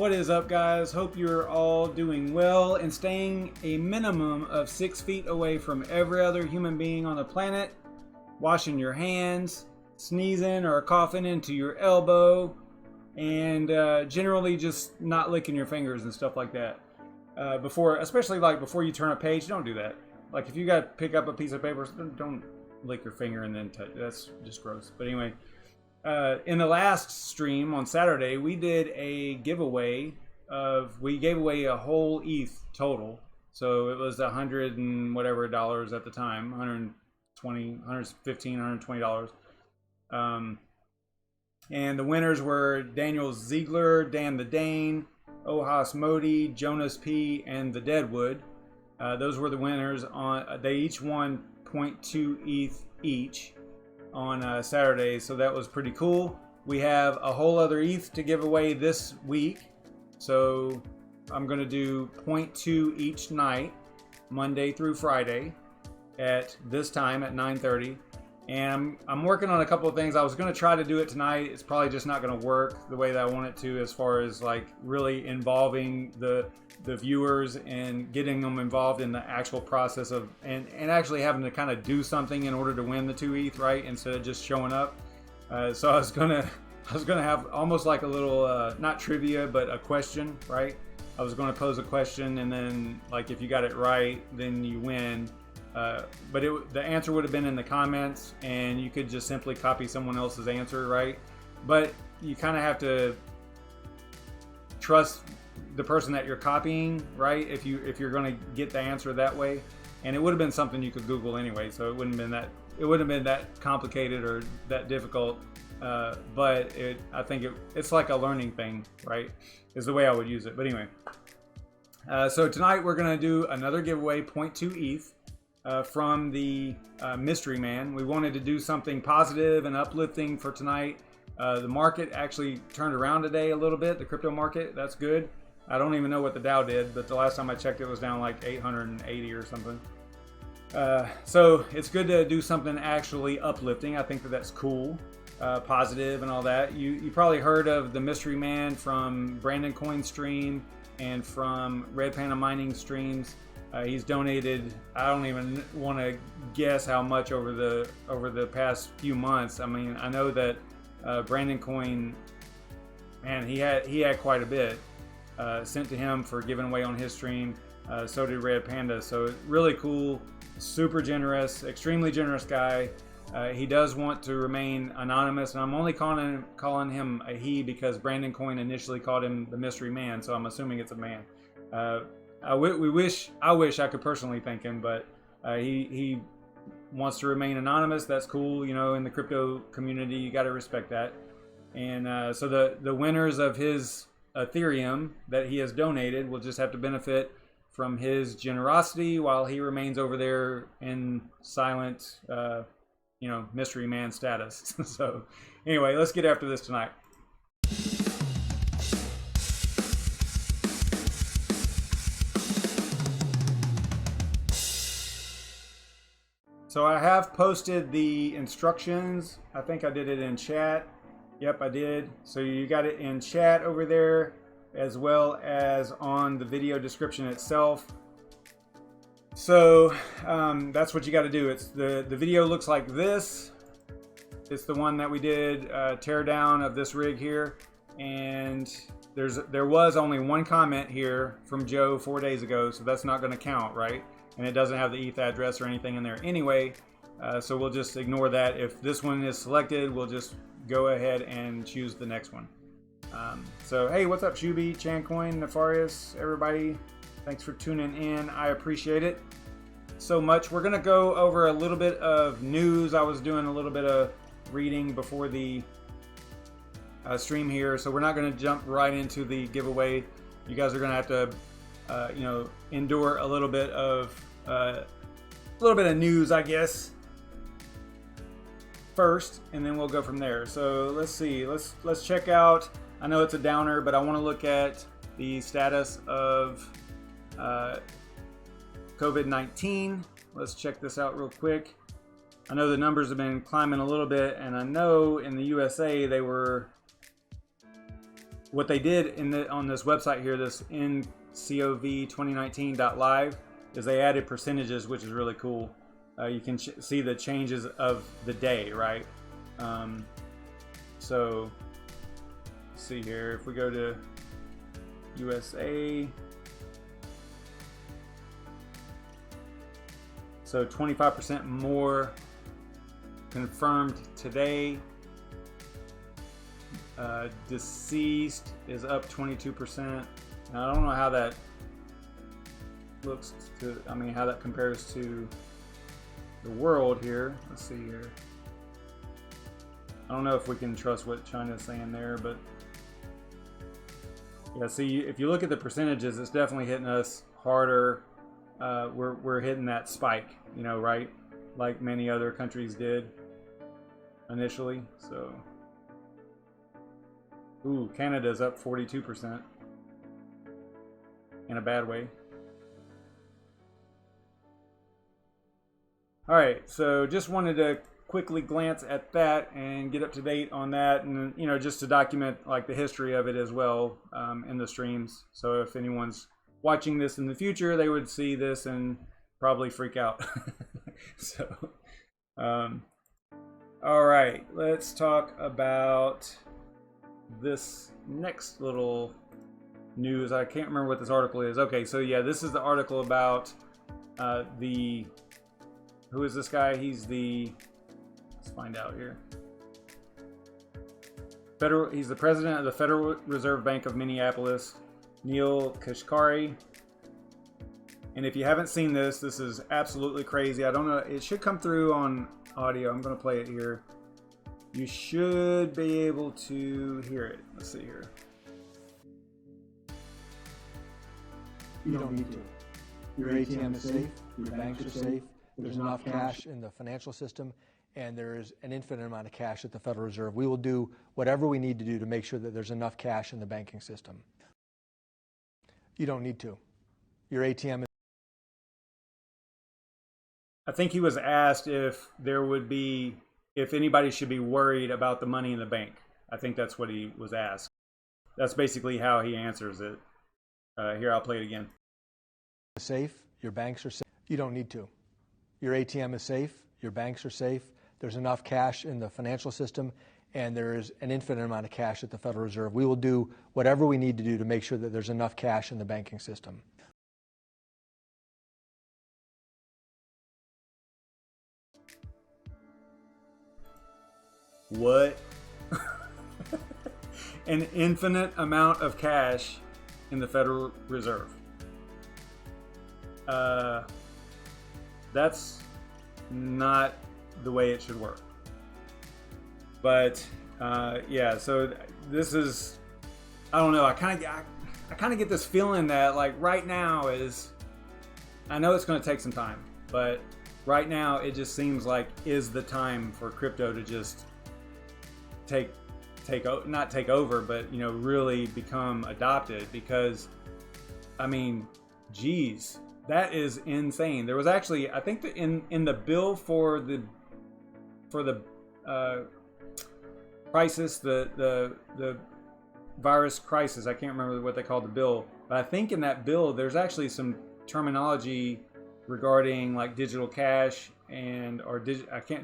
What is up, guys? Hope you're all doing well and staying a minimum of 6 feet away from every other human being on the planet. Washing your hands, sneezing or coughing into your elbow, and generally just not licking your fingers and stuff like that. Especially before you turn a page, don't do that. Like if you got to pick up a piece of paper, don't lick your finger and then touch. That's just gross. But anyway. In the last stream on Saturday, we did a giveaway we gave away a whole ETH total. So it was $100 and whatever dollars at the time, $115, $120. And the winners were Daniel Ziegler, Dan the Dane, Ohas Modi, Jonas P, and the Deadwood. Those were the winners. They each won 0.2 ETH each on Saturday, so that was pretty cool. We have a whole other ETH to give away this week, so I'm going to do 0.2 each night, Monday through Friday, at this time at 9:30. And I'm working on a couple of things. I was going to try to do it tonight. It's probably just not going to work the way that I want it to, as far as like really involving the viewers and getting them involved in the actual process of and actually having to kind of do something in order to win the 2 ETH, right? Instead of just showing up. So I was gonna have almost like a little not trivia, but a question, right? I was going to pose a question, and then like if you got it right, then you win. But the answer would have been in the comments, and you could just simply copy someone else's answer, right? But you kind of have to trust the person that you're copying, right? If you're going to get the answer that way, and it would have been something you could Google anyway, so it wouldn't have been that complicated or that difficult. But I think it's like a learning thing, right? Is the way I would use it. But anyway, so tonight we're going to do another giveaway, 0.2 ETH. From the Mystery Man. We wanted to do something positive and uplifting for tonight. The market actually turned around today a little bit, the crypto market. That's good. I don't even know what the Dow did, but the last time I checked it was down like 880 or something. So it's good to do something actually uplifting. I think that's cool, positive and all that. You probably heard of the Mystery Man from Brandon Coin stream and from Red Panda Mining streams. He's donated, I don't even want to guess how much over the past few months. I mean, I know that Brandon Coin, man, he had quite a bit sent to him for giving away on his stream. So did Red Panda. So really cool, super generous, extremely generous guy. He does want to remain anonymous, and I'm only calling him a he because Brandon Coin initially called him the Mystery Man, so I'm assuming it's a man. I wish I could personally thank him, but he wants to remain anonymous. That's cool. You know, in the crypto community, you got to respect that. And so the winners of his Ethereum that he has donated will just have to benefit from his generosity while he remains over there in silent, Mystery Man status. So anyway, let's get after this tonight. So I have posted the instructions. I think I did it in chat. Yep, I did. So you got it in chat over there, as well as on the video description itself. So that's what you got to do. It's the video looks like this. It's the one that we did tear down of this rig here, and there was only one comment here from Joe 4 days ago, so that's not going to count, right? And it doesn't have the ETH address or anything in there anyway, so we'll just ignore that. If this one is selected, we'll just go ahead and choose the next one. So hey, what's up, Shubi, Chancoin, Nefarious, everybody? Thanks for tuning in. I appreciate it so much. We're gonna go over a little bit of news. I was doing a little bit of reading before the stream here, so we're not gonna jump right into the giveaway. You guys are gonna have to endure a little bit of news, I guess, first, and then we'll go from there. So let's see. Let's check out. I know it's a downer, but I want to look at the status of COVID-19. Let's check this out real quick. I know the numbers have been climbing a little bit, and I know in the USA they were what they did on this website here, this ncov2019.live, is they added percentages, which is really cool. You can see the changes of the day, right? So let's see here, if we go to USA, so 25% more confirmed today. Deceased is up 22%. Now, I don't know how that looks to, I mean, how that compares to the world here. Let's see here. I don't know if we can trust what China's saying there, but yeah, see, if you look at the percentages, it's definitely hitting us harder. We're hitting that spike, you know, right? Like many other countries did initially. So, ooh, Canada's up 42% in a bad way. All right, so just wanted to quickly glance at that and get up to date on that, and you know, just to document like the history of it as well in the streams. So if anyone's watching this in the future, they would see this and probably freak out. So, all right, let's talk about this next little news. I can't remember what this article is. Okay, so yeah, this is the article about who is this guy? He's the, let's find out here. He's the president of the Federal Reserve Bank of Minneapolis, Neil Kashkari. And if you haven't seen this, this is absolutely crazy. I don't know, it should come through on audio. I'm going to play it here. You should be able to hear it. Let's see here. You don't need to. Your ATM is safe, your banks are safe, there's enough cash in the financial system, and there's an infinite amount of cash at the Federal Reserve. We will do whatever we need to do to make sure that there's enough cash in the banking system. You don't need to. Your ATM is... I think he was asked if there would be, if anybody should be worried about the money in the bank. I think that's what he was asked. That's basically how he answers it. Here, I'll play it again. Safe, your banks are safe. You don't need to. Your ATM is safe, your banks are safe, there's enough cash in the financial system, and there's an infinite amount of cash at the Federal Reserve. We will do whatever we need to do to make sure that there's enough cash in the banking system. What? An infinite amount of cash in the Federal Reserve. That's not the way it should work. But yeah, so this is, I don't know, I kind of get this feeling that like right now is, I know it's going to take some time, but right now it just seems like is the time for crypto to just not take over, but you know, really become adopted. Because I mean, geez, that is insane. There was actually, I think that in the bill for the crisis, the virus crisis, I can't remember what they called the bill, but I think in that bill there's actually some terminology regarding like digital cash and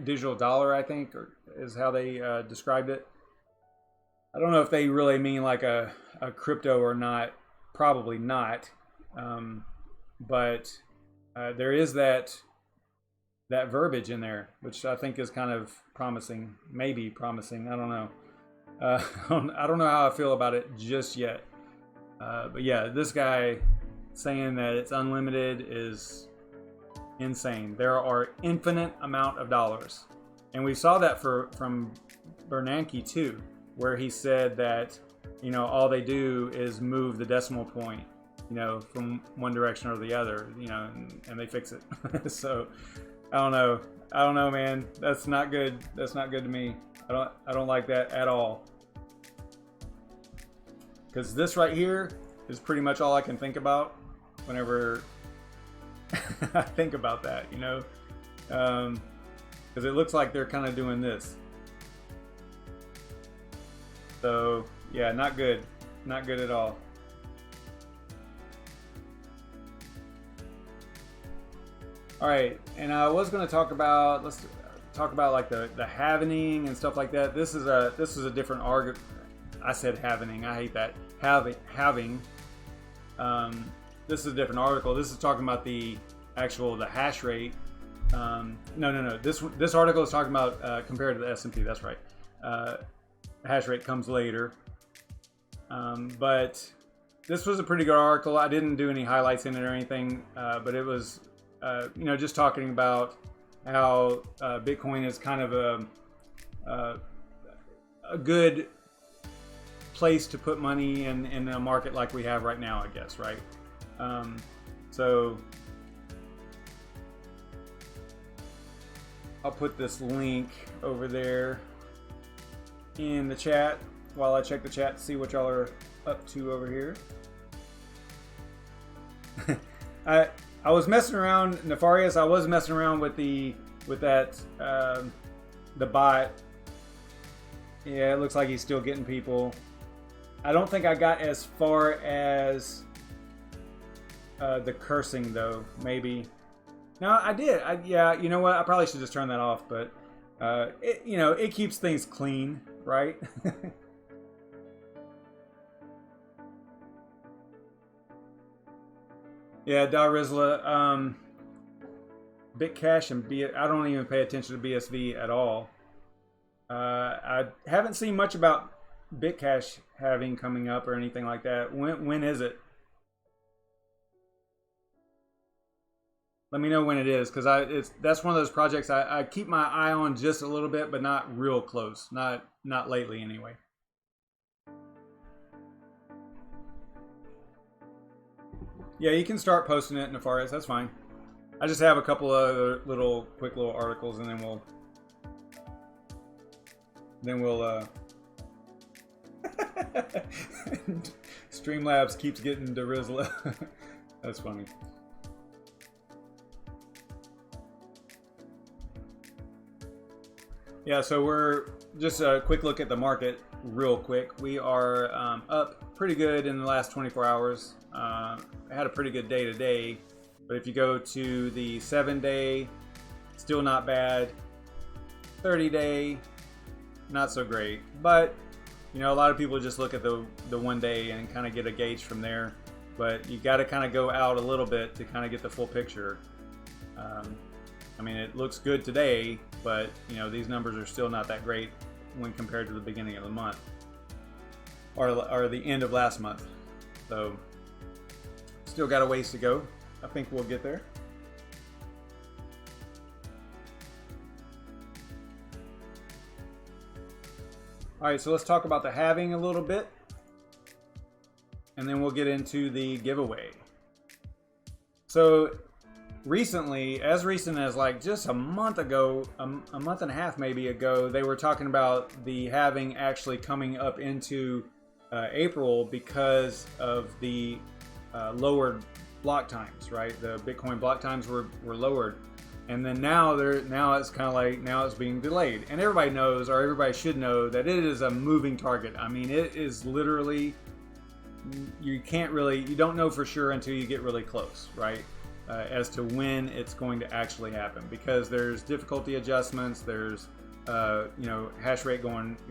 digital dollar, I think, or is how they described it. I don't know if they really mean like a crypto or not. Probably not. But there is that verbiage in there, which I think is kind of promising, maybe promising. I don't know. I don't know how I feel about it just yet. But yeah, this guy saying that it's unlimited is insane. There are infinite amount of dollars, and we saw that from Bernanke too, where he said that, you know, all they do is move the decimal point, you know, from one direction or the other, you know, and they fix it. So I don't know, man. That's not good. That's not good to me. I don't like that at all. Because this right here is pretty much all I can think about whenever I think about that, you know, because it looks like they're kind of doing this. So yeah, not good. Not good at all. All right, and I was going to talk about, let's talk about like the halvening and stuff like that. This is a different argument. I said halvening. I hate that. Halving. This is a different article. This is talking about the hash rate. No. This article is talking about compared to the S&P. That's right. Hash rate comes later. But this was a pretty good article. I didn't do any highlights in it or anything, but it was, just talking about how Bitcoin is kind of a good place to put money in a market like we have right now, I guess, right? So I'll put this link over there in the chat while I check the chat to see what y'all are up to over here. I was messing around, Nefarious. I was messing around with the bot. Yeah, it looks like he's still getting people. I don't think I got as far as the cursing though. Maybe. No, I did. Yeah, you know what? I probably should just turn that off. But it keeps things clean, right? Yeah, Darizla, Bitcash and I don't even pay attention to BSV at all. I haven't seen much about Bitcash having coming up or anything like that. When is it? Let me know when it is, because that's one of those projects I keep my eye on just a little bit, but not real close. Not lately anyway. Yeah, you can start posting it, Nefarious. That's fine. I just have a couple of quick little articles, and then we'll Streamlabs keeps getting Darizla. That's funny. Yeah, so we're just a quick look at the market real quick. We are up pretty good in the last 24 hours. Had a pretty good day today, but if you go to the 7-day, still not bad. 30-day, not so great. But a lot of people just look at the 1 day and kind of get a gauge from there. But you got to kind of go out a little bit to kind of get the full picture. I mean, it looks good today, but these numbers are still not that great when compared to the beginning of the month or the end of last month. So still got a ways to go. I think we'll get there. All right, so let's talk about the halving a little bit, and then we'll get into the giveaway. So recently, as recent as like just a month ago, a month and a half maybe ago, they were talking about the halving actually coming up into April because of the lowered block times, right? The Bitcoin block times were lowered, and then now it's kind of like now it's being delayed, and everybody knows, or everybody should know, that it is a moving target. I mean, it is literally, you don't know for sure until you get really close, right? As to when it's going to actually happen, because there's difficulty adjustments, there's hash rate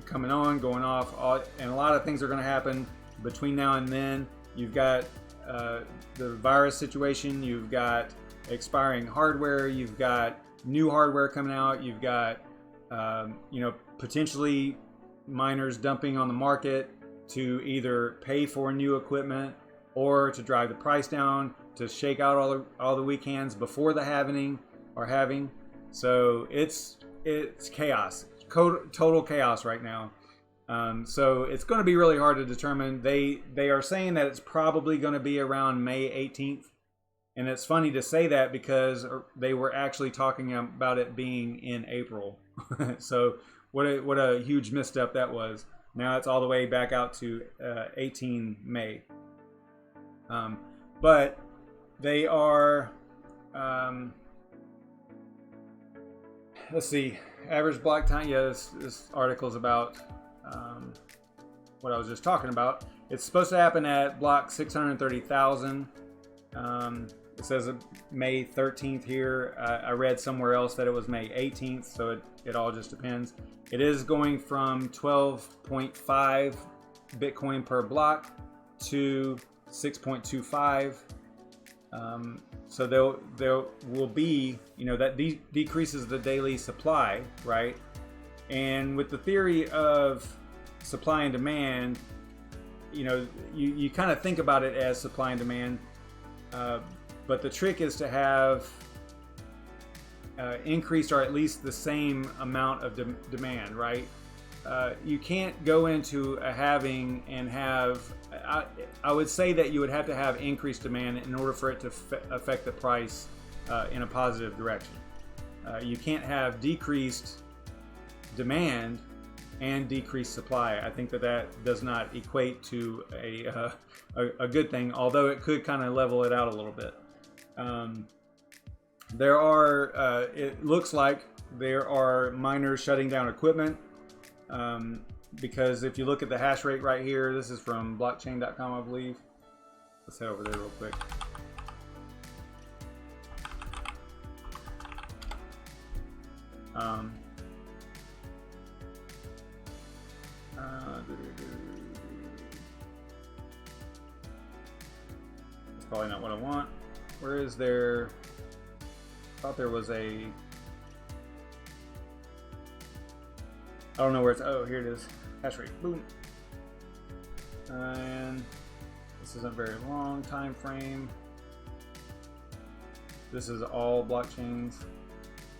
coming on, going off, and a lot of things are going to happen between now and then. You've got the virus situation, you've got expiring hardware, you've got new hardware coming out, you've got potentially miners dumping on the market to either pay for new equipment or to drive the price down, to shake out all the weak hands before the halving. So it's chaos, total chaos right now. So it's going to be really hard to determine. They are saying that it's probably going to be around May 18th. And it's funny to say that because they were actually talking about it being in April. So what a huge misstep that was. Now it's all the way back out to 18 May. But they are, let's see, average block time. Yeah, this article is about what I was just talking about. it's supposed to happen at block 630,000. It says May 13th here. I read somewhere else that it was May 18th, so it all just depends. It is going from 12.5 Bitcoin per block to 6.25. So there will be, that decreases the daily supply, right? And with the theory of supply and demand, you kind of think about it as supply and demand, but the trick is to have increased or at least the same amount of demand, right? You can't go into a halving and have, I would say that you would have to have increased demand in order for it to affect the price in a positive direction. You can't have decreased demand and decreased supply. I think that does not equate to a good thing, although it could kind of level it out a little bit. There are, it looks like there are miners shutting down equipment, because if you look at the hash rate right here, this is from blockchain.com, I believe. Let's head over there real quick. That's probably not what I want. Where is there? I thought there was a. I don't know where it's. Oh, here it is. Hash rate. Boom. And this isn't very long time frame. This is all blockchains.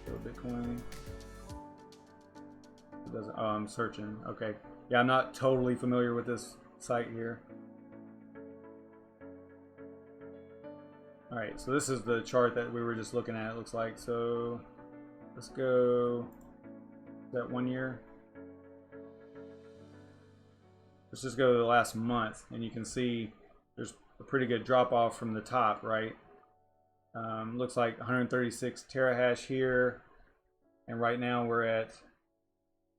Go Bitcoin. It doesn't. Oh, I'm searching. Okay. Yeah, I'm not totally familiar with this site here. All right, so this is the chart that we were just looking at, it looks like. So let's go, that 1 year. Let's just go to the last month, and you can see there's a pretty good drop off from the top, right? Looks like 136 terahash here, and right now we're at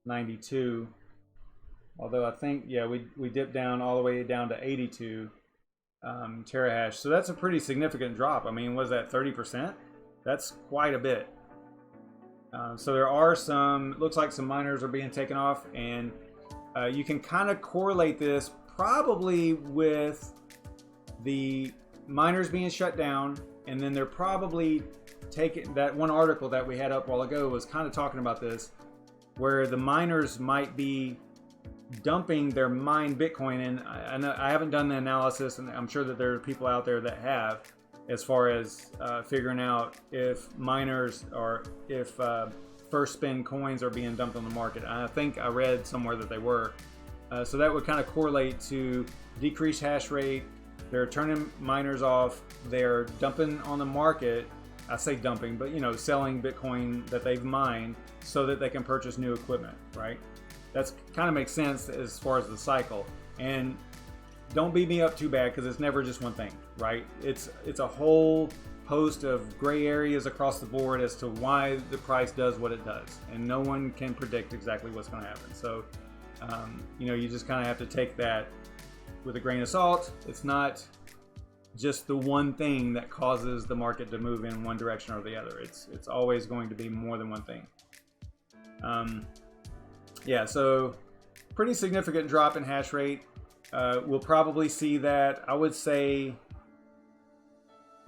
92. Although I think, yeah, we dipped down all the way down to 82 terahash. So that's a pretty significant drop. I mean, was that 30%? That's quite a bit. So there are some, looks like some miners are being taken off, and you can kind of correlate this probably with the miners being shut down, and then they're probably taking, that one article that we had up a while ago was kind of talking about this, where the miners might be dumping their mined Bitcoin. And I know I haven't done the analysis, and I'm sure that there are people out there that have, as far as figuring out if miners or if first spin coins are being dumped on the market. I think I read somewhere that they were. So that would kind of correlate to decreased hash rate. They're turning miners off. They're dumping on the market. I say dumping, but selling Bitcoin that they've mined so that they can purchase new equipment, right? That's kind of makes sense as far as the cycle. And don't beat me up too bad, because it's never just one thing, right? It's a whole host of gray areas across the board as to why the price does what it does, and no one can predict exactly what's going to happen. So you just kind of have to take that with a grain of salt. It's not just the one thing that causes the market to move in one direction or the other. It's always going to be more than one thing. Yeah, so pretty significant drop in hash rate. We'll probably see that. I would say,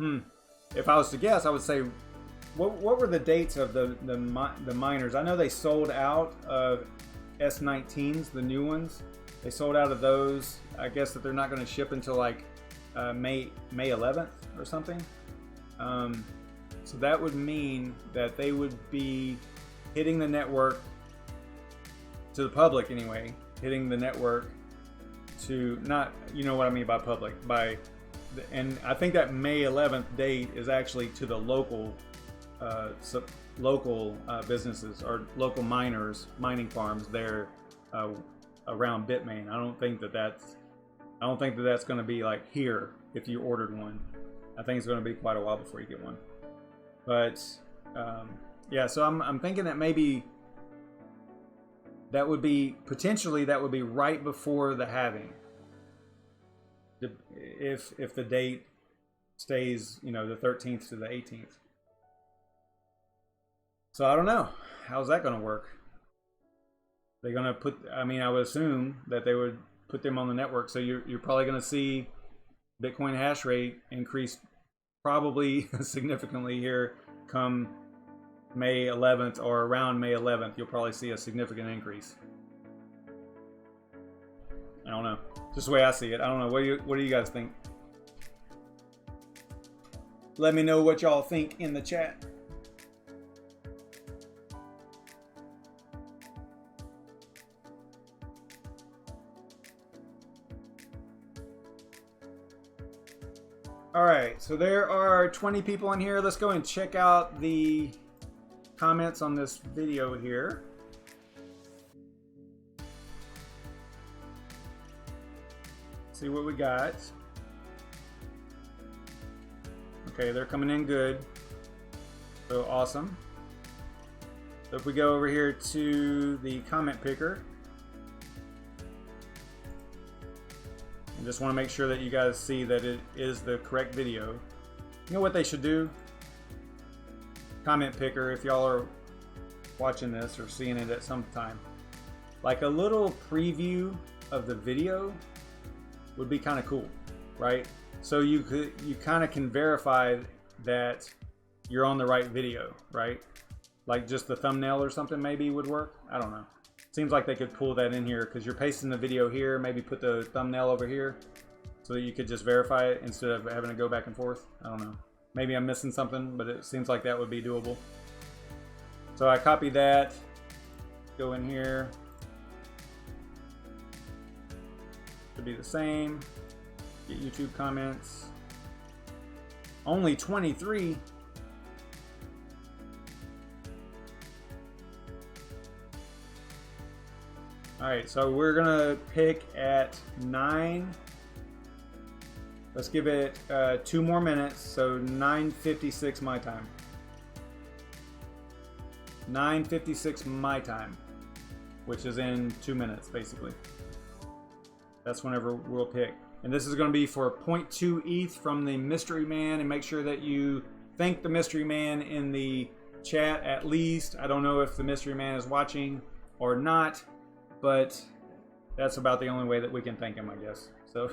if I was to guess, I would say, what were the dates of the miners? I know they sold out of S19s, the new ones. They sold out of those. I guess that they're not going to ship until like May 11th or something. So that would mean that they would be hitting the network, to the public anyway, hitting the network to not, what I mean by public, and I think that May 11th date is actually to the local businesses or local miners, mining farms there around Bitmain. I don't think that that's going to be like here if you ordered one. I think it's going to be quite a while before you get one. But yeah, so I'm thinking that maybe that would be potentially right before the halving. if the date stays, you know, the 13th to the 18th. So I don't know. How's that going to work? They're going to put, I mean, I would assume that they would put them on the network. So you're probably going to see Bitcoin hash rate increase probably significantly here come May 11th or around May 11th. You'll probably see a significant increase. I don't know. Just the way I see it. I don't know. What do you guys think? Let me know what y'all think in the chat. All right, so there are 20 people in here. Let's go and check out the comments on this video here. See what we got. Okay, they're coming in good. So awesome. So if we go over here to the comment picker, I just want to make sure that you guys see that it is the correct video. You know what they should do? Comment picker, if y'all are watching this or seeing it at some time, like a little preview of the video would be kind of cool, right? So you kind of can verify that you're on the right video, right? Like just the thumbnail or something maybe would work. I don't know. Seems like they could pull that in here because you're pasting the video here, maybe put the thumbnail over here so that you could just verify it instead of having to go back and forth. I don't know. Maybe I'm missing something, but it seems like that would be doable. So I copy that, go in here. Should be the same. Get YouTube comments. Only 23. All right, so we're gonna pick at 9. Let's give it 2 more minutes, so 9:56 my time. 9:56 my time, which is in 2 minutes, basically. That's whenever we'll pick. And this is gonna be for 0.2 ETH from the Mystery Man, and make sure that you thank the Mystery Man in the chat at least. I don't know if the Mystery Man is watching or not, but that's about the only way that we can thank him, I guess. So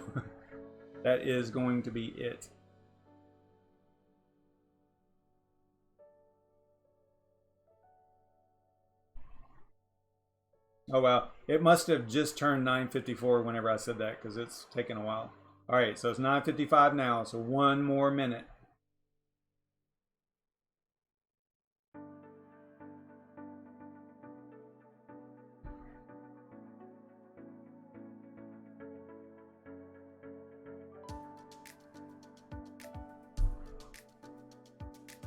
that is going to be it. Oh wow, it must have just turned 9:54 whenever I said that, because it's taken a while. All right, so it's 9:55 now, so 1 more minute.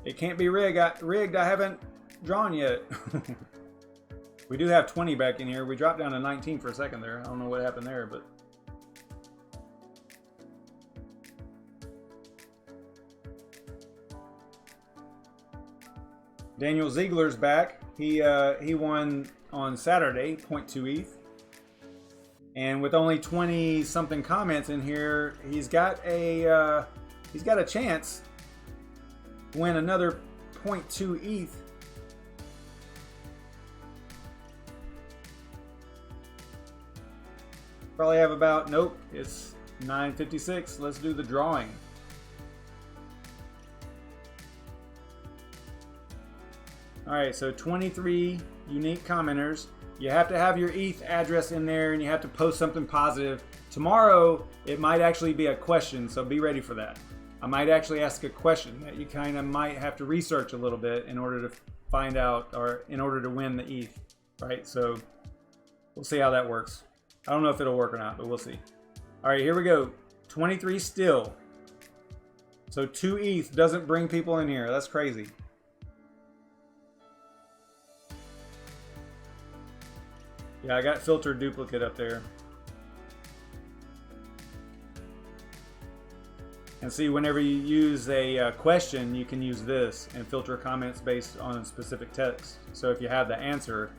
It can't be rigged. I haven't drawn yet. We do have 20 back in here. We dropped down to 19 for a second there. I don't know what happened there, but Daniel Ziegler's back. He won on Saturday, 0.2 ETH. And with only 20 something comments in here, he's got a chance to win another 0.2 ETH. Probably have about, nope, it's 9:56. Let's do the drawing. All right, so 23 unique commenters. You have to have your ETH address in there, and you have to post something positive. Tomorrow, it might actually be a question, so be ready for that. I might actually ask a question that you kind of might have to research a little bit in order to find out, or in order to win the ETH, right? So we'll see how that works. I don't know if it'll work or not, but we'll see. All right, here we go. 23 still. So 2 ETH doesn't bring people in here. That's crazy. Yeah, I got filtered duplicate up there. And see, whenever you use a question, you can use this and filter comments based on specific text. So if you have the answer,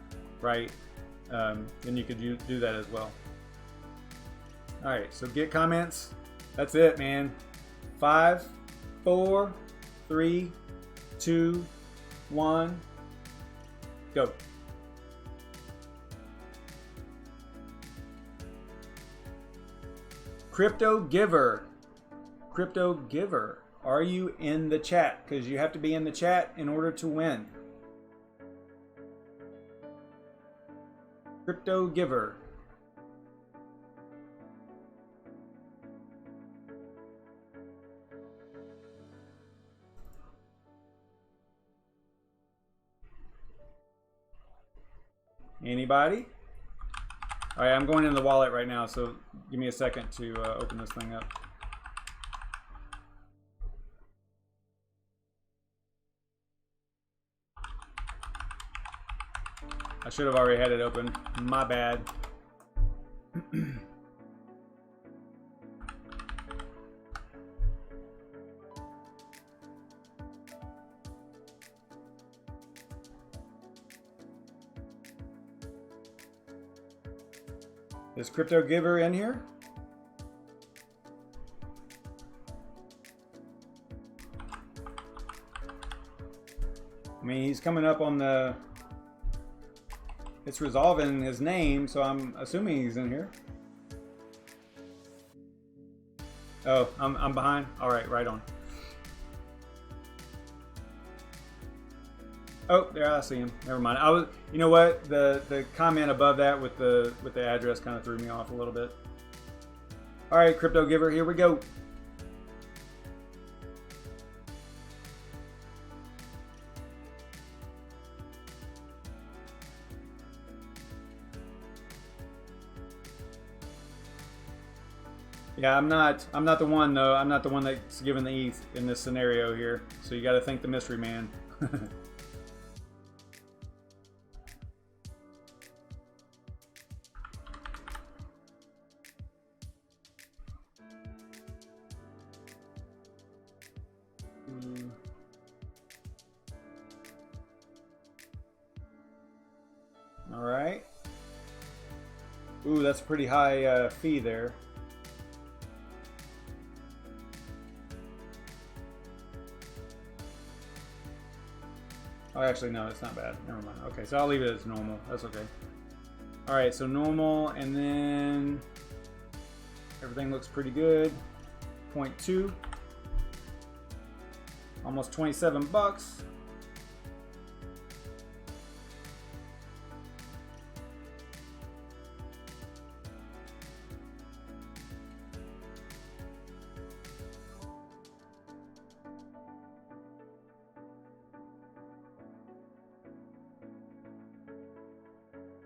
right, then you could do that as well. All right, so get comments. That's it, man. 5, 4, 3, 2, 1, go. Crypto Giver. Crypto Giver. Are you in the chat? Because you have to be in the chat in order to win. Crypto Giver. Anybody? All right, I'm going in the wallet right now, so give me a second to open this thing up. I should have already had it open. My bad. Is Crypto Giver in here? I mean, he's coming up on the... It's resolving his name, so I'm assuming he's in here. Oh, I'm behind? All right, right on. Oh, there, I see him. Never mind. I was, you know what? The comment above that with the address kind of threw me off a little bit. All right, Crypto Giver, here we go. Yeah, I'm not the one though. I'm not the one that's giving the ETH in this scenario here. So you got to thank the mystery man. All right. Ooh, that's a pretty high fee there. Oh, actually, no, it's not bad. Never mind. Okay, so I'll leave it as normal. That's okay. All right, so normal, and then everything looks pretty good. 0.2. Almost 27 bucks.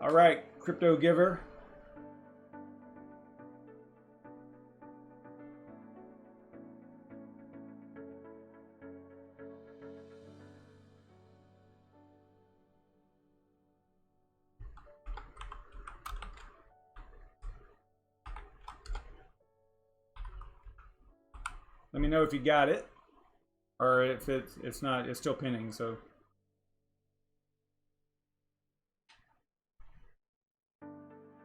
All right, Crypto Giver. Let me know if you got it, or if it's not. It's still pending. So.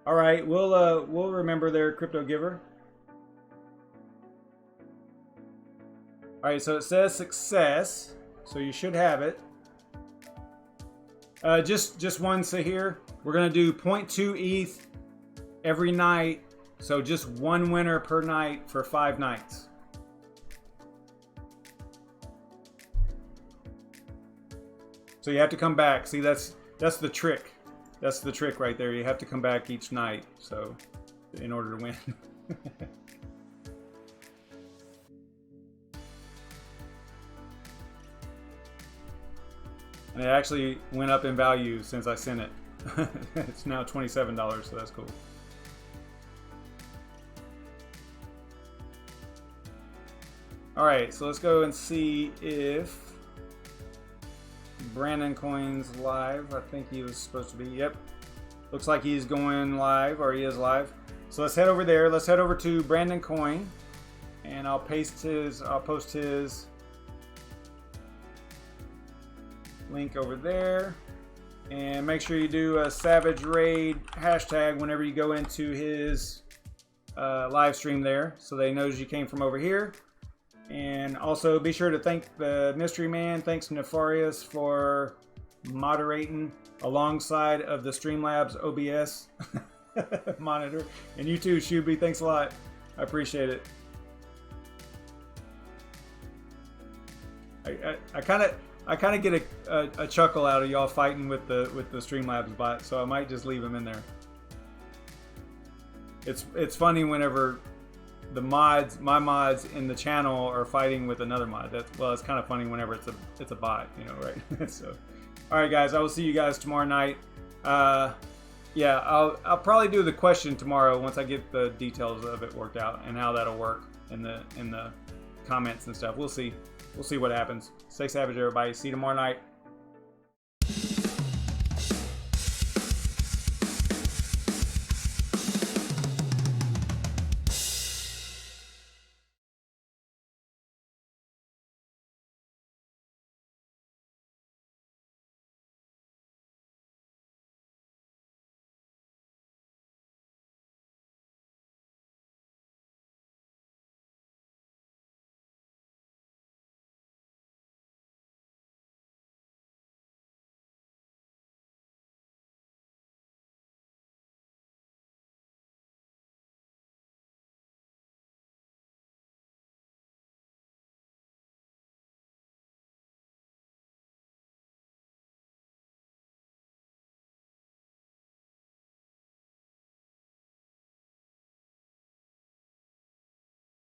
All right, we'll remember their Crypto Giver. All right, so it says success, so you should have it. Just one here. We're gonna do 0.2 ETH every night, so just one winner per night for 5 nights. So you have to come back. See, that's the trick. That's the trick right there. You have to come back each night, so in order to win. And it actually went up in value since I sent it. It's now $27, so that's cool. All right, so let's go and see if Brandon Coin's live. I think he was supposed to be. Yep. Looks like he's going live, or he is live. So let's head over there. Let's head over to Brandon Coin, and I'll post his link over there. And make sure you do a Savage Raid hashtag whenever you go into his live stream there, so they knows you came from over here. And also be sure to thank the Mystery Man. Thanks Nefarious for moderating alongside of the Streamlabs OBS monitor. And you too, Shuby. Thanks a lot. I appreciate it. I kind of get a chuckle out of y'all fighting with the Streamlabs bot, so I might just leave them in there. It's funny whenever my mods in the channel are fighting with another mod. It's kind of funny whenever it's a bot, you know, right? So, all right, guys, I will see you guys tomorrow night. Yeah, I'll probably do the question tomorrow once I get the details of it worked out and how that'll work in the comments and stuff. We'll see what happens. Stay savage, everybody. See you tomorrow night.